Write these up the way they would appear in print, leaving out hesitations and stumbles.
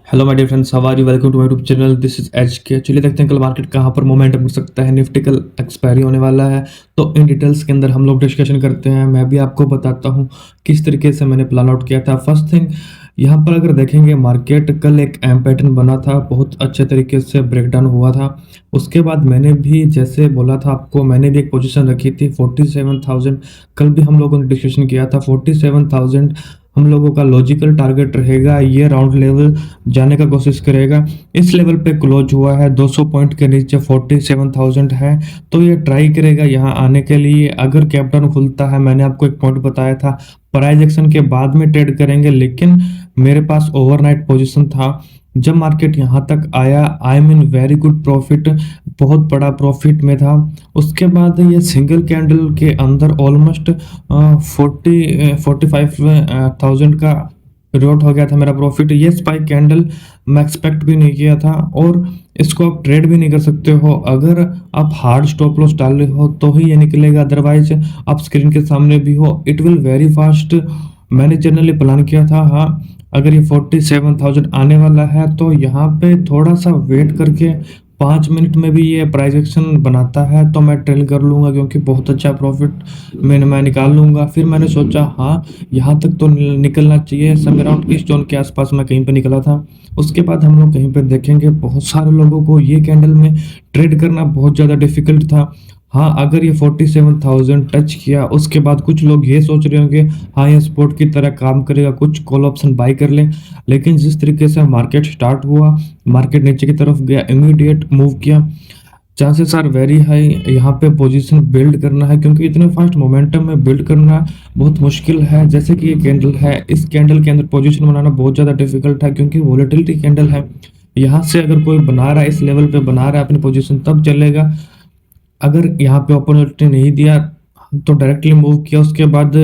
Hello my dear friends, how are you? Welcome to my YouTube channel. This is H K. चलिए देखते हैं कल market कहाँ पर मोमेंटम कर सकता है। निफ्टी कल एक्सपायरी होने वाला है, तो इन डिटेल्स के अंदर हम लोग डिस्कशन करते हैं। मैं भी आपको बताता हूँ किस तरीके से मैंने प्लान आउट किया था। फर्स्ट थिंग, यहाँ पर अगर देखेंगे मार्केट कल एक एम पैटर्न बना था, बहुत अच्छे तरीके से ब्रेकडाउन हुआ था। उसके बाद मैंने भी जैसे बोला था आपको, मैंने भी एक पोजीशन रखी थी 47,000। कल भी हम लोगों ने डिस्कशन किया था 47,000 हम लोगों का लॉजिकल टारगेट रहेगा। ये राउंड लेवल जाने का कोशिश करेगा। इस लेवल पे क्लोज हुआ है 200 पॉइंट के नीचे 47,000 है, तो ये ट्राई करेगा यहाँ आने के लिए। अगर कैप डाउन खुलता है, मैंने आपको एक पॉइंट बताया था, प्राइस एक्शन के बाद में ट्रेड करेंगे, लेकिन मेरे पास ओवरनाइट पोजीशन था। जब मार्केट यहाँ तक आया, I mean very good profit, बहुत बड़ा प्रॉफिट में था। उसके बाद ये सिंगल कैंडल के अंदर ऑलमोस्ट 45,000 का रोट हो गया था मेरा प्रॉफिट। ये स्पाइक कैंडल मैं एक्सपेक्ट भी नहीं किया था, और इसको आप ट्रेड भी नहीं कर सकते हो। अगर आप हार्ड स्टॉप लॉस डाल रहे हो तो ही ये निकलेगा, अदरवाइज आप स्क्रीन के सामने भी हो, इट विल वेरी फास्ट। मैंने जनरली प्लान किया था, हाँ अगर ये 47,000 आने वाला है तो यहाँ पे थोड़ा सा वेट करके 5 मिनट में भी ये प्राइस एक्शन बनाता है तो मैं ट्रेल कर लूँगा, क्योंकि बहुत अच्छा प्रॉफिट मैं निकाल लूँगा। फिर मैंने सोचा हाँ यहाँ तक तो निकलना चाहिए। सब अराउंड इस जोन के आसपास मैं कहीं पे निकला था। उसके बाद हम लोग कहीं पे देखेंगे, बहुत सारे लोगों को ये कैंडल में ट्रेड करना बहुत ज़्यादा डिफिकल्ट था। हाँ अगर ये 47,000 टच किया, उसके बाद कुछ लोग ये सोच रहे होंगे हाँ ये सपोर्ट की तरह काम करेगा, कुछ कॉल ऑप्शन बाय कर लें। लेकिन जिस तरीके से मार्केट स्टार्ट हुआ, मार्केट नीचे की तरफ गया, इमीडिएट मूव किया, चांसेस आर वेरी हाई यहाँ पे पोजीशन बिल्ड करना है, क्योंकि इतने फास्ट मोमेंटम में बिल्ड करना बहुत मुश्किल है। जैसे कि ये कैंडल है, इस कैंडल के अंदर पोजीशन बनाना बहुत ज़्यादा डिफिकल्ट है, क्योंकि वोलेटिलिटी कैंडल है। यहाँ से अगर कोई बना रहा है, इस लेवल पे बना रहा है अपनी पोजीशन, तब चलेगा। अगर यहाँ पे अपॉर्चुनिटी नहीं दिया तो डायरेक्टली मूव किया, उसके बाद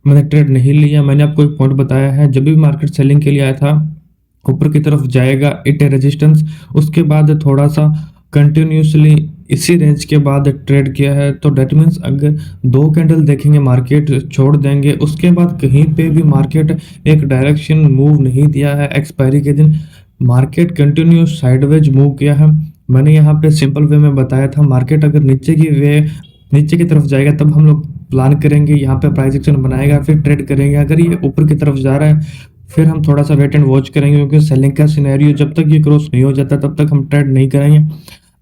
मैंने ट्रेड नहीं लिया। मैंने आपको एक पॉइंट बताया है, जब भी मार्केट सेलिंग के लिए आया था, ऊपर की तरफ जाएगा, इट ए रेजिस्टेंस, उसके बाद थोड़ा सा कंटिन्यूसली इसी रेंज के बाद ट्रेड किया है। तो डेट मीन्स अगर दो कैंडल देखेंगे मार्केट छोड़ देंगे, उसके बाद कहीं पे भी मार्केट एक डायरेक्शन मूव नहीं दिया है। एक्सपायरी के दिन मार्केट कंटिन्यूस साइडवेज मूव किया है। मैंने यहाँ पे सिंपल वे में बताया था, मार्केट अगर नीचे की तरफ जाएगा तब हम लोग प्लान करेंगे, यहाँ पे प्राइस एक्शन बनाएगा, फिर ट्रेड करेंगे। अगर ये ऊपर की तरफ जा रहा है, फिर हम थोड़ा सा वेट एंड वॉच करेंगे, क्योंकि सेलिंग का सिनेरियो जब तक ये क्रॉस नहीं हो जाता तब तक हम ट्रेड नहीं करेंगे।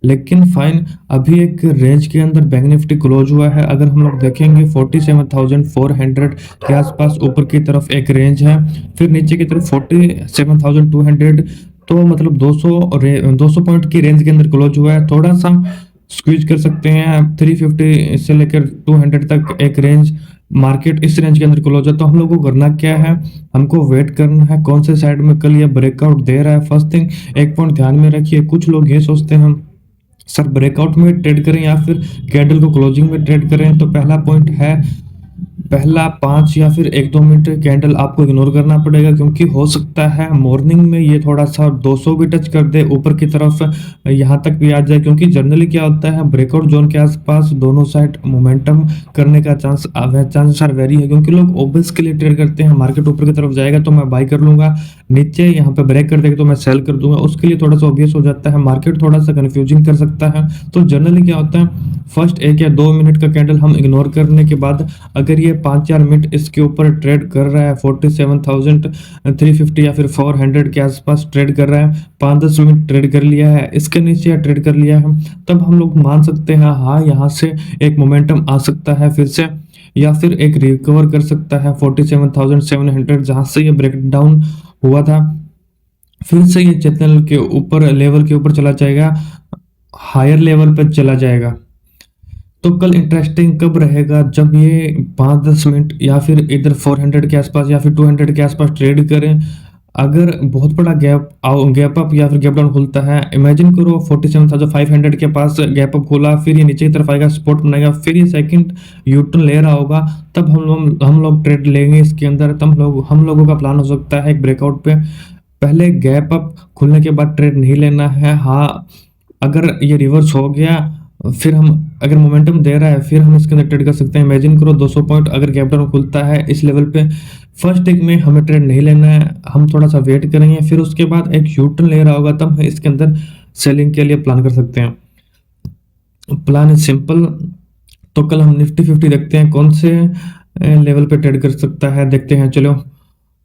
लेकिन फाइन, अभी एक रेंज के अंदर बैंक निफ्टी क्लोज हुआ है। अगर हम लोग देखेंगे 47,400 के आसपास ऊपर की तरफ एक रेंज है, फिर नीचे की तरफ 47,200, तो मतलब 200 पॉइंट की रेंज के अंदर क्लोज हुआ है। थोड़ा सा स्क्वीज कर सकते हैं 350 से लेकर 200 तक एक रेंज, मार्केट इस रेंज के अंदर क्लोज है। तो हम लोग को करना क्या है, हमको वेट करना है कौन से साइड में कल ये ब्रेकआउट दे रहा है। फर्स्ट थिंग, एक पॉइंट ध्यान में रखिए, कुछ लोग ये सोचते हैं सर ब्रेकआउट में ट्रेड करें या फिर कैंडल को क्लोजिंग में ट्रेड करें। तो पहला पॉइंट है, पहला 5 या फिर 1-2 मिनट कैंडल आपको इग्नोर करना पड़ेगा, क्योंकि हो सकता है मॉर्निंग में ये थोड़ा सा 200 भी टच कर दे, ऊपर की तरफ यहाँ तक भी आ जाए। क्योंकि जनरली क्या होता है, ब्रेकआउट जोन के आसपास दोनों साइड मोमेंटम करने का चांसेस आर वेरी है, क्योंकि लोग ओबेस के लिए ट्रेड करते हैं। मार्केट ऊपर की तरफ जाएगा तो मैं बाई कर लूंगा, नीचे यहाँ पे ब्रेक कर देगा तो मैं सेल कर दूंगा। उसके लिए थोड़ा सा ऑब्वियस हो जाता है, मार्केट थोड़ा सा कंफ्यूजिंग कर सकता है। तो जनरली क्या होता है, फर्स्ट 1 या 2 मिनट का कैंडल हम इग्नोर करने के बाद, अगर ये 5-4 मिनट इसके ऊपर ट्रेड कर रहा है, 47,350 या फिर 400 के आसपास ट्रेड कर रहा है, 5-10 मिनट ट्रेड कर लिया है, इसके नीचे या ट्रेड कर लिया है, तब हम लोग मान सकते हैं हाँ यहाँ से एक मोमेंटम आ सकता है फिर से, या फिर एक रिकवर कर सकता है 47,700 जहां से ये ब्रेक डाउन हुआ था। फिर से ये चैनल के ऊपर लेवल के ऊपर चला जाएगा, हायर लेवल पर चला जाएगा। तो कल इंटरेस्टिंग कब रहेगा, जब ये 5-10 मिनट या फिर इधर 400 के आसपास या फिर 200 के आसपास ट्रेड करें। अगर बहुत बड़ा गैप अप या फिर गैप डाउन खुलता है, इमेजिन करो 47,500 के पास गैप अप खोला, फिर ये नीचे की तरफ आएगा, सपोर्ट बनाएगा, फिर ये सेकंड यूटर्न ले रहा होगा, तब हम लोग ट्रेड लेंगे इसके अंदर। तब हम लोगों का प्लान हो सकता है एक ब्रेकआउट पे, पहले गैप अप खुलने के बाद ट्रेड नहीं लेना है। हाँ अगर ये रिवर्स हो गया फिर हम अगर मोमेंटम दे रहा है फिर हम इसके अंदर ट्रेड कर सकते हैं। इमेजिन करो 200 पॉइंट अगर गैप डाउन खुलता है इस लेवल पे, फर्स्ट टिक में हमें ट्रेड नहीं लेना है, हम थोड़ा सा वेट करेंगे, फिर उसके बाद एक यू टर्न ले रहा होगा तब हम इसके अंदर सेलिंग के लिए प्लान कर सकते हैं। Plan is simple. तो कल हम निफ्टी 50 देखते हैं कौन से लेवल पे ट्रेड कर सकता है, देखते हैं। चलो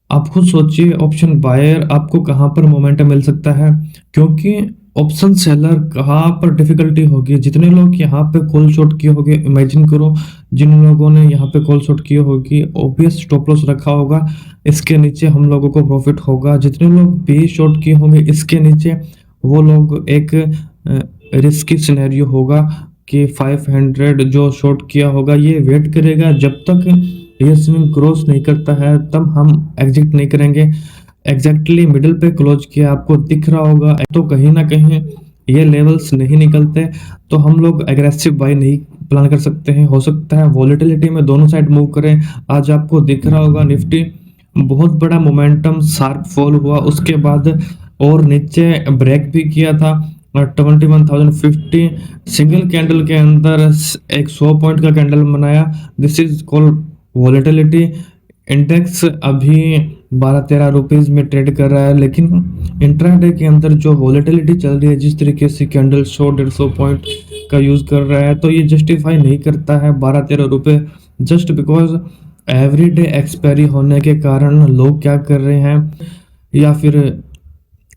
आप खुद सोचिए ऑप्शन बायर आपको कहाँ पर मोमेंटम मिल सकता है, क्योंकि ऑप्शन सेलर कहाँ पर डिफिकल्टी होगी। जितने लोग यहाँ पे कॉल शॉर्ट किए होंगे, इमेजिन करो जिन लोगों ने यहाँ पे कॉल शॉर्ट किए होगी ऑब्वियस स्टॉप लॉस रखा होगा, इसके नीचे हम लोगों को प्रॉफिट होगा। जितने लोग बी शॉर्ट किए होंगे इसके नीचे, वो लोग एक रिस्की सिनेरियो होगा कि 500 जो शॉर्ट किया होगा ये वेट करेगा जब तक ये स्विंग क्रॉस नहीं करता है, तब हम एग्जिट नहीं करेंगे। एग्जैक्टली मिडिल पे क्लोज किया आपको दिख रहा होगा, तो कहीं ना कहीं ये लेवल्स नहीं निकलते तो हम लोग एग्रेसिव बाई नहीं प्लान कर सकते हैं। हो सकता है वॉलेटिलिटी में दोनों साइड मूव करें। आज आपको दिख रहा होगा निफ्टी बहुत बड़ा मोमेंटम शार्प फॉल हुआ, उसके बाद और नीचे ब्रेक भी किया था। 21,050 सिंगल कैंडल के अंदर एक 100 पॉइंट का कैंडल बनाया। This is called volatility. Index अभी 12-13 रुपीज में ट्रेड कर रहा है, लेकिन इंट्राडे के अंदर जो वॉलेटिलिटी चल रही है, जिस तरीके से कैंडल 100-150 पॉइंट का यूज कर रहा है, तो ये जस्टिफाई नहीं करता है 12-13 रुपए, जस्ट बिकॉज एवरीडे एक्सपायरी होने के कारण लोग क्या कर रहे हैं, या फिर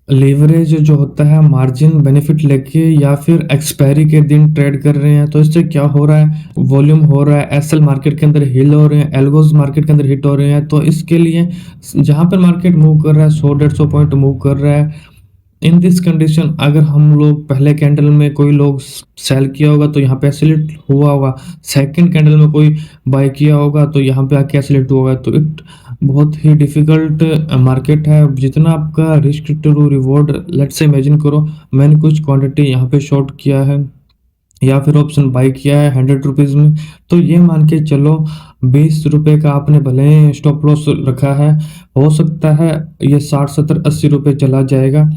लेवरेज जो होता है मार्जिन बेनिफिट लेके या फिर एक्सपायरी के दिन ट्रेड कर रहे हैं। तो इससे क्या हो रहा है, वॉल्यूम हो रहा है, एसएल मार्केट के अंदर हिल हो रहे हैं, एल्गोज मार्केट के अंदर हिट हो रहे हैं। तो इसके लिए जहां पर मार्केट मूव कर रहा है 100-150 पॉइंट मूव कर रहा है, इन दिस कंडीशन अगर हम लोग पहले कैंडल में कोई लोग सेल किया होगा तो यहाँ पे एसिलेट हुआ होगा, सेकंड कैंडल में कोई बाय किया होगा तो यहाँ पे आके एसिलेट हुआ होगा, तो इट बहुत ही डिफिकल्ट मार्केट है। जितना आपका risk to reward, let's say imagine करो मैंने कुछ क्वांटिटी यहाँ पे शॉर्ट किया है या फिर ऑप्शन बाय किया है 100 रुपीज़ में, तो ये मान के चलो 20 रुपये का आपने भले स्टॉप लॉस रखा है, हो सकता है ये 60-70-80 रुपये चला जाएगा।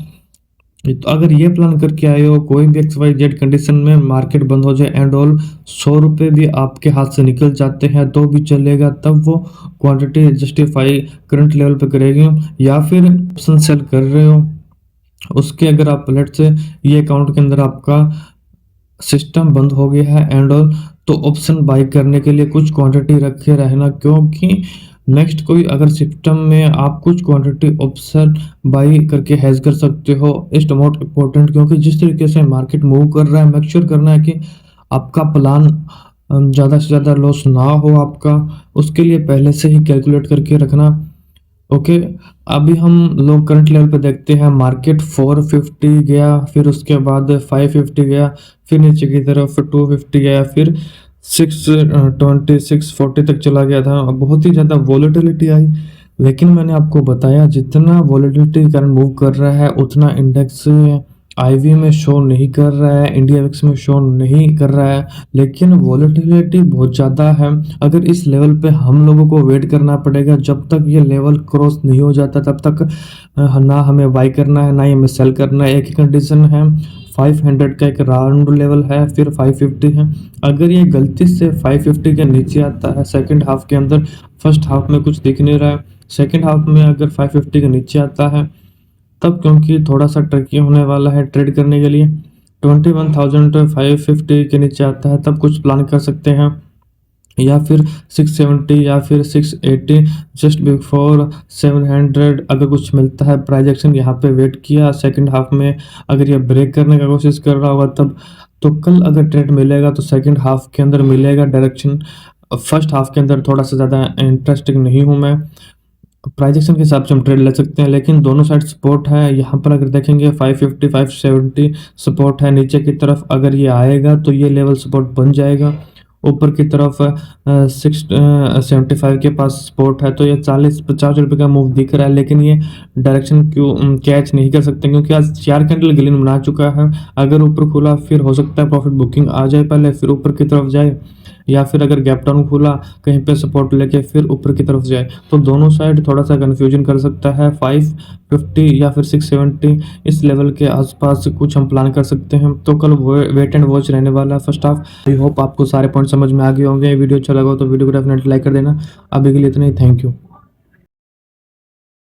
तो अगर ये प्लान करके आए हो कोई भी XYZ कंडीशन में मार्केट बंद हो जाए एंड ऑल, 100 रुपये भी आपके हाथ से निकल जाते हैं तो भी चलेगा, तब वो क्वांटिटी जस्टिफाई करंट लेवल पे करेगी। या फिर ऑप्शन सेल कर रहे हो उसके अगर आप लेट से ये अकाउंट के अंदर आपका सिस्टम बंद हो गया है एंड ऑल, तो ऑप्शन बाय करने के लिए कुछ क्वांटिटी रखे रहना, क्योंकि नेक्स्ट कोई अगर सिस्टम में आप कुछ क्वांटिटी ऑप्शन बाई करके हेज कर सकते हो। इट्स मोस्ट इम्पोर्टेंट, क्योंकि जिस तरीके से मार्केट मूव कर रहा है मेक श्योर करना है कि आपका प्लान ज़्यादा से ज़्यादा लॉस ना हो आपका, उसके लिए पहले से ही कैलकुलेट करके रखना। ओके, अभी हम लोग करंट लेवल पे देखते हैं मार्केट 450 गया, फिर उसके बाद 550 गया, फिर नीचे की तरफ 250 गया, फिर 620 640 तक चला गया था। बहुत ही ज़्यादा वॉलेटिलिटी आई, लेकिन मैंने आपको बताया जितना वॉलेटिलिटी के कारण मूव कर रहा है उतना इंडेक्स आईवी में शो नहीं कर रहा है, इंडिया विक्स में शो नहीं कर रहा है, लेकिन वॉलेटिलिटी बहुत ज़्यादा है। अगर इस लेवल पे हम लोगों को वेट करना पड़ेगा, जब तक ये लेवल क्रॉस नहीं हो जाता तब तक ना हमें बाई करना है ना ही हमें सेल करना है। एक ही कंडीशन है, 500 का एक राउंड लेवल है, फिर 550 है। अगर ये गलती से 550 के नीचे आता है सेकंड हाफ के अंदर, फर्स्ट हाफ में कुछ दिख नहीं रहा है, सेकंड हाफ में अगर 550 के नीचे आता है तब, क्योंकि थोड़ा सा ट्रिकी होने वाला है ट्रेड करने के लिए, 21,550 के नीचे आता है तब कुछ प्लान कर सकते हैं, या फिर 670 या फिर 680 जस्ट बिफोर 700 अगर कुछ मिलता है। प्राइस एक्शन यहाँ पे वेट किया, सेकंड हाफ में अगर ये ब्रेक करने का कोशिश कर रहा होगा तब, तो कल अगर ट्रेड मिलेगा तो सेकंड हाफ के अंदर मिलेगा डायरेक्शन। फर्स्ट हाफ के अंदर थोड़ा सा ज़्यादा इंटरेस्टिंग नहीं हूँ मैं, प्राइस एक्शन के हिसाब से हम ट्रेड ले सकते हैं, लेकिन दोनों साइड सपोर्ट है। यहाँ पर अगर देखेंगे 550 570 सपोर्ट है, नीचे की तरफ अगर ये आएगा तो ये लेवल सपोर्ट बन जाएगा, ऊपर की तरफ 675 के पास सपोर्ट है, तो ये 40-50 रुपये का मूव दिख रहा है, लेकिन ये डायरेक्शन क्यों कैच नहीं कर सकते, क्योंकि आज 4 कैंडल ग्रीन बना चुका है। अगर ऊपर खुला फिर हो सकता है प्रॉफिट बुकिंग आ जाए पहले, फिर ऊपर की तरफ जाए, या फिर अगर गैप डाउन खुला कहीं पे सपोर्ट लेके फिर ऊपर की तरफ जाए, तो दोनों साइड थोड़ा सा कंफ्यूजन कर सकता है। 550 या फिर 670 इस लेवल के आसपास कुछ हम प्लान कर सकते हैं। तो कल वेट एंड वॉच रहने वाला है फर्स्ट हाफ। आई होप आपको सारे पॉइंट समझ में आ गए होंगे। वीडियो अच्छा लगा हो तो वीडियो को डेफिनेटली लाइक कर देना। अभी के लिए इतना ही, थैंक यू।